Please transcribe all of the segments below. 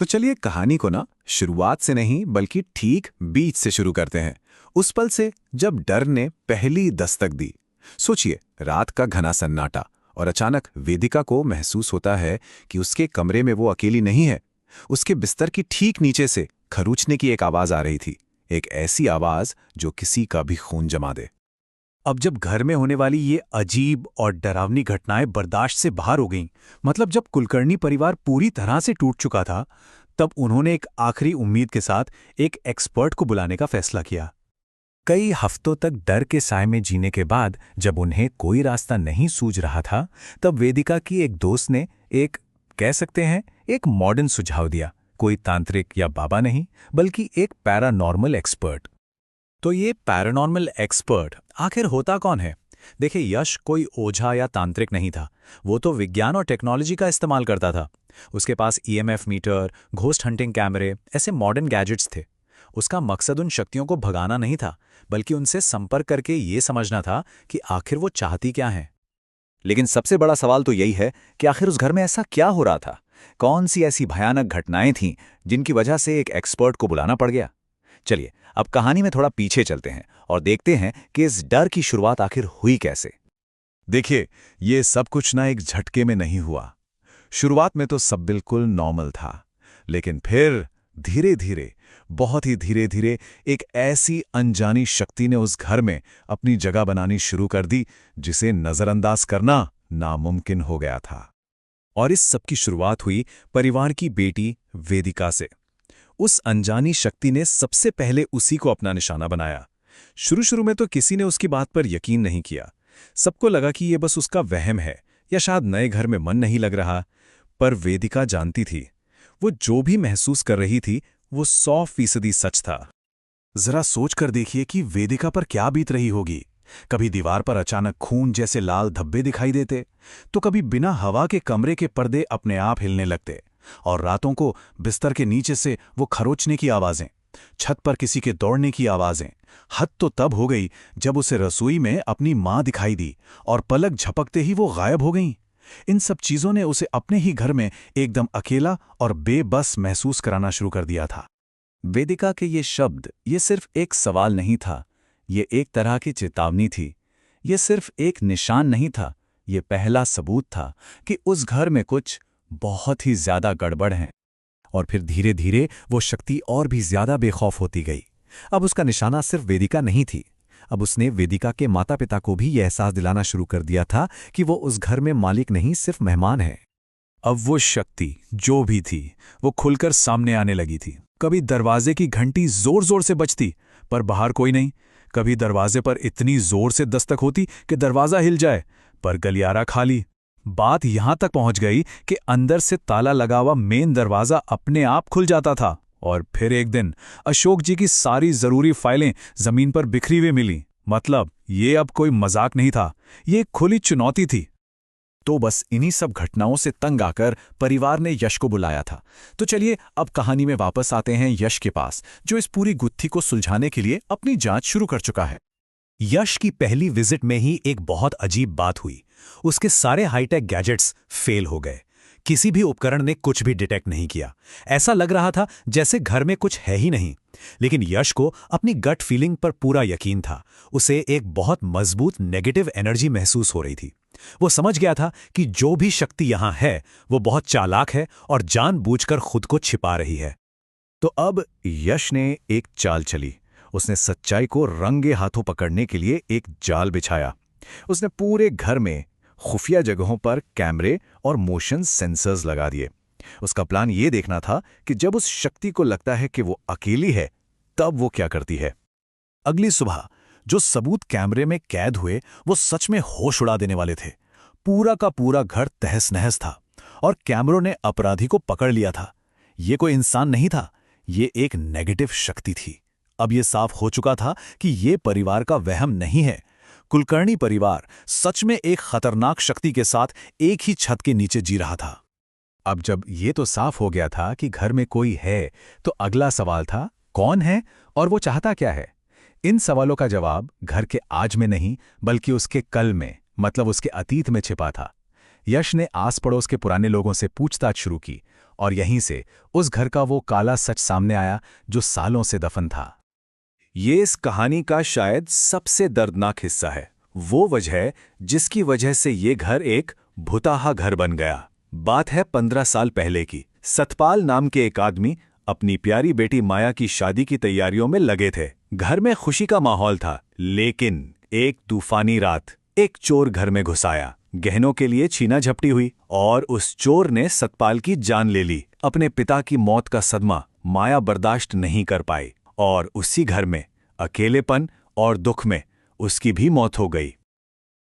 तो चलिए कहानी को ना शुरुआत से नहीं बल्कि ठीक बीच से शुरू करते हैं। उस पल से जब डर ने पहली दस्तक दी। सोचिए, रात का घना सन्नाटा और अचानक वेदिका को महसूस होता है कि उसके कमरे में वो अकेली नहीं है। उसके बिस्तर की ठीक नीचे से खरोंचने की एक आवाज आ रही थी। एक ऐसी आवाज जो किसी का भी खून जमा दे। अब जब घर में होने वाली ये अजीब और डरावनी घटनाएं बर्दाश्त से बाहर हो गईं, मतलब जब कुलकर्णी परिवार पूरी तरह से टूट चुका था, तब उन्होंने एक आखिरी उम्मीद के साथ एक एक्सपर्ट को बुलाने का फैसला किया। कई हफ्तों तक डर के साए में जीने के बाद जब उन्हें कोई रास्ता नहीं सूझ रहा था, तब वेदिका की एक दोस्त ने एक, कह सकते हैं, एक मॉडर्न सुझाव दिया। कोई तांत्रिक या बाबा नहीं, बल्कि एक पैरानॉर्मल एक्सपर्ट। तो ये पैरानॉर्मल एक्सपर्ट आखिर होता कौन है? देखिए, यश कोई ओझा या तांत्रिक नहीं था। वो तो विज्ञान और टेक्नोलॉजी का इस्तेमाल करता था। उसके पास ईएमएफ मीटर, घोस्ट हंटिंग कैमरे, ऐसे मॉडर्न गैजेट्स थे। उसका मकसद उन शक्तियों को भगाना नहीं था, बल्कि उनसे संपर्क करके ये समझना था कि आखिर वो चाहती क्या है। लेकिन सबसे बड़ा सवाल तो यही है कि आखिर उस घर में ऐसा क्या हो रहा था? कौन सी ऐसी भयानक घटनाएं थीं जिनकी वजह से एक एक्सपर्ट को बुलाना पड़ गया? चलिए, अब कहानी में थोड़ा पीछे चलते हैं और देखते हैं कि इस डर की शुरुआत आखिर हुई कैसे। देखिए, ये सब कुछ ना एक झटके में नहीं हुआ। शुरुआत में तो सब बिल्कुल नॉर्मल था, लेकिन फिर धीरे धीरे, बहुत ही धीरे धीरे एक ऐसी अनजानी शक्ति ने उस घर में अपनी जगह बनानी शुरू कर दी जिसे नजरअंदाज करना नामुमकिन हो गया था। और इस सब की शुरुआत हुई परिवार की बेटी वेदिका से। उस अनजानी शक्ति ने सबसे पहले उसी को अपना निशाना बनाया। शुरू में तो किसी ने उसकी बात पर यकीन नहीं किया। सबको लगा कि ये बस उसका वहम है या शायद नए घर में मन नहीं लग रहा। पर वेदिका जानती थी, वो जो भी महसूस कर रही थी वो 100% सच था। जरा सोच कर देखिए कि वेदिका पर क्या बीत रही होगी। कभी दीवार पर अचानक खून जैसे लाल धब्बे दिखाई देते, तो कभी बिना हवा के कमरे के पर्दे अपने आप हिलने लगते, और रातों को बिस्तर के नीचे से वो खरोंचने की आवाजें, छत पर किसी के दौड़ने की आवाजें। हद तो तब हो गई जब उसे रसोई में अपनी मां दिखाई दी और पलक झपकते ही वो गायब हो गईं। इन सब चीजों ने उसे अपने ही घर में एकदम अकेला और बेबस महसूस कराना शुरू कर दिया था। वेदिका के ये शब्द, ये सिर्फ एक सवाल नहीं था, ये एक तरह की चेतावनी थी। ये सिर्फ एक निशान नहीं था, ये पहला सबूत था कि उस घर में कुछ बहुत ही ज्यादा गड़बड़ है। और फिर धीरे धीरे वो शक्ति और भी ज्यादा बेखौफ होती गई। अब उसका निशाना सिर्फ वेदिका नहीं थी। अब उसने वेदिका के माता पिता को भी यह एहसास दिलाना शुरू कर दिया था कि वो उस घर में मालिक नहीं, सिर्फ मेहमान है। अब वो शक्ति जो भी थी वो खुलकर सामने आने लगी थी। कभी दरवाजे की घंटी जोर जोर से बजती पर बाहर कोई नहीं। कभी दरवाजे पर इतनी जोर से दस्तक होती कि दरवाजा हिल जाए पर गलियारा खाली। बात यहां तक पहुंच गई कि अंदर से ताला लगा हुआ मेन दरवाजा अपने आप खुल जाता था। और फिर एक दिन अशोक जी की सारी जरूरी फाइलें जमीन पर बिखरी हुई मिली। मतलब ये अब कोई मजाक नहीं था, ये एक खुली चुनौती थी। तो बस इन्हीं सब घटनाओं से तंग आकर परिवार ने यश को बुलाया था। तो चलिए अब कहानी में वापस आते हैं यश के पास, जो इस पूरी गुत्थी को सुलझाने के लिए अपनी जांच शुरू कर चुका है। यश की पहली विजिट में ही एक बहुत अजीब बात हुई। उसके सारे हाईटेक गैजेट्स फेल हो गए। किसी भी उपकरण ने कुछ भी डिटेक्ट नहीं किया। ऐसा लग रहा था जैसे घर में कुछ है ही नहीं। लेकिन यश को अपनी गट फीलिंग पर पूरा यकीन था। उसे एक बहुत मजबूत नेगेटिव एनर्जी महसूस हो रही थी। वो समझ गया था कि जो भी शक्ति यहां है वो बहुत चालाक है और जानबूझकर खुद को छिपा रही है। तो अब यश ने एक चाल चली। उसने सच्चाई को रंगे हाथों पकड़ने के लिए एक जाल बिछाया। उसने पूरे घर में खुफिया जगहों पर कैमरे और मोशन सेंसर्स लगा दिए। उसका प्लान ये देखना था कि जब उस शक्ति को लगता है कि वो अकेली है, तब वो क्या करती है। अगली सुबह जो सबूत कैमरे में कैद हुए वो सच में होश उड़ा देने वाले थे। पूरा का पूरा घर तहस नहस था और कैमरों ने अपराधी को पकड़ लिया था। ये कोई इंसान नहीं था, ये एक नेगेटिव शक्ति थी। अब ये साफ हो चुका था कि ये परिवार का वहम नहीं है। कुलकर्णी परिवार सच में एक खतरनाक शक्ति के साथ एक ही छत के नीचे जी रहा था। अब जब ये तो साफ हो गया था कि घर में कोई है, तो अगला सवाल था, कौन है और वो चाहता क्या है। इन सवालों का जवाब घर के आज में नहीं, बल्कि उसके कल में, मतलब उसके अतीत में छिपा था। यश ने आस पड़ोस के पुराने लोगों से पूछताछ शुरू की और यहीं से उस घर का वो काला सच सामने आया जो सालों से दफन था। ये इस कहानी का शायद सबसे दर्दनाक हिस्सा है, वो वजह जिसकी वजह से ये घर एक भुताहा घर बन गया। बात है 15 साल पहले की। सतपाल नाम के एक आदमी अपनी प्यारी बेटी माया की शादी की तैयारियों में लगे थे। घर में खुशी का माहौल था, लेकिन एक तूफानी रात एक चोर घर में घुस आया। गहनों के लिए छीना झपटी हुई और उस चोर ने सतपाल की जान ले ली। अपने पिता की मौत का सदमा माया बर्दाश्त नहीं कर पाई और उसी घर में अकेलेपन और दुख में उसकी भी मौत हो गई।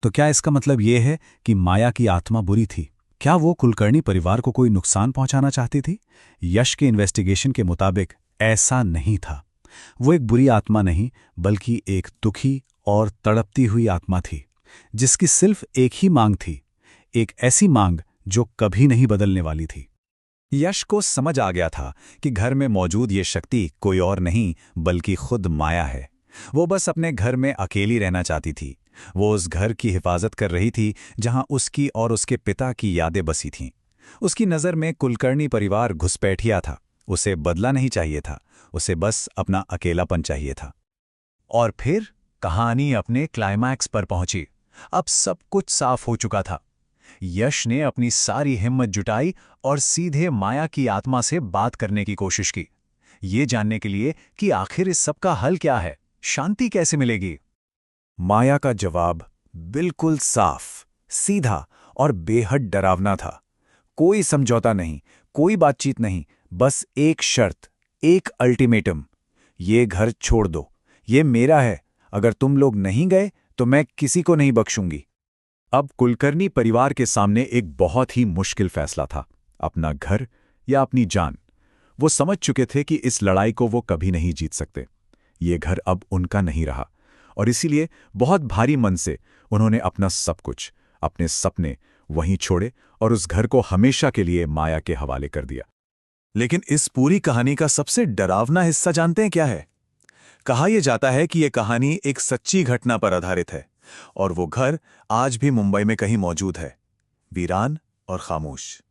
तो क्या इसका मतलब ये है कि माया की आत्मा बुरी थी? क्या वो कुलकर्णी परिवार को कोई नुकसान पहुंचाना चाहती थी? यश के इन्वेस्टिगेशन के मुताबिक ऐसा नहीं था। वो एक बुरी आत्मा नहीं, बल्कि एक दुखी और तड़पती हुई आत्मा थी, जिसकी सिर्फ एक ही मांग थी, एक ऐसी मांग जो कभी नहीं बदलने वाली थी। यश को समझ आ गया था कि घर में मौजूद ये शक्ति कोई और नहीं बल्कि खुद माया है। वो बस अपने घर में अकेली रहना चाहती थी। वो उस घर की हिफाजत कर रही थी जहां उसकी और उसके पिता की यादें बसी थीं। उसकी नज़र में कुलकर्णी परिवार घुसपैठिया था। उसे बदला नहीं चाहिए था, उसे बस अपना अकेलापन चाहिए था। और फिर कहानी अपने क्लाइमैक्स पर पहुंची। अब सब कुछ साफ हो चुका था। यश ने अपनी सारी हिम्मत जुटाई और सीधे माया की आत्मा से बात करने की कोशिश की, ये जानने के लिए कि आखिर इस सब का हल क्या है, शांति कैसे मिलेगी। माया का जवाब बिल्कुल साफ, सीधा और बेहद डरावना था। कोई समझौता नहीं, कोई बातचीत नहीं, बस एक शर्त, एक अल्टीमेटम। ये घर छोड़ दो, ये मेरा है। अगर तुम लोग नहीं गए तो मैं किसी को नहीं बख्शूंगी। अब कुलकर्णी परिवार के सामने एक बहुत ही मुश्किल फैसला था, अपना घर या अपनी जान। वो समझ चुके थे कि इस लड़ाई को वो कभी नहीं जीत सकते। ये घर अब उनका नहीं रहा और इसीलिए बहुत भारी मन से उन्होंने अपना सब कुछ, अपने सपने वहीं छोड़े और उस घर को हमेशा के लिए माया के हवाले कर दिया। लेकिन इस पूरी कहानी का सबसे डरावना हिस्सा जानते हैं क्या है? कहा यह जाता है कि यह कहानी एक सच्ची घटना पर आधारित है और वो घर आज भी मुंबई में कहीं मौजूद है, वीरान और खामोश।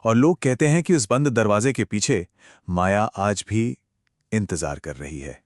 और लोग कहते हैं कि उस बंद दरवाजे के पीछे माया आज भी इंतजार कर रही है।